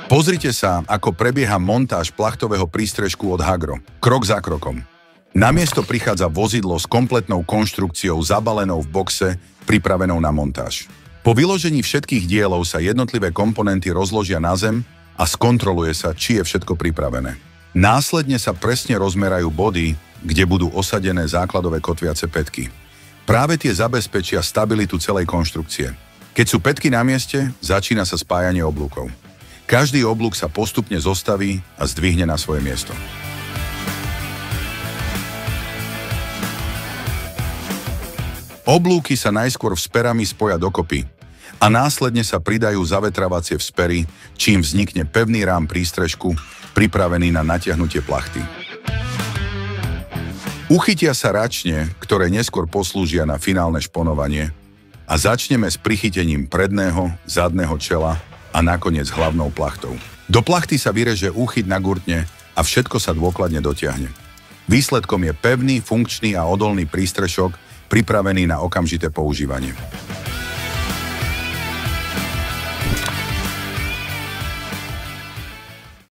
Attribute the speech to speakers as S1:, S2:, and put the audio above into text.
S1: Pozrite sa, ako prebieha montáž plachtového prístrežku od Hagro, krok za krokom. Na miesto prichádza vozidlo s kompletnou konštrukciou zabalenou v boxe, pripravenou na montáž. Po vyložení všetkých dielov sa jednotlivé komponenty rozložia na zem a skontroluje sa, či je všetko pripravené. Následne sa presne rozmerajú body, kde budú osadené základové kotviace pätky. Práve tie zabezpečia stabilitu celej konštrukcie. Keď sú pätky na mieste, začína sa spájanie oblúkov. Každý oblúk sa postupne zostaví a zdvihne na svoje miesto. Oblúky sa najskôr vzperami spoja dokopy a následne sa pridajú zavetravacie vzpery, čím vznikne pevný rám prístrežku, pripravený na natiahnutie plachty. Uchytia sa račne, ktoré neskôr poslúžia na finálne šponovanie, a začneme s prichytením predného, zadného čela a nakoniec hlavnou plachtou. Do plachty sa vyreže úchyt na gurtne a všetko sa dôkladne dotiahne. Výsledkom je pevný, funkčný a odolný prístrešok, pripravený na okamžité používanie.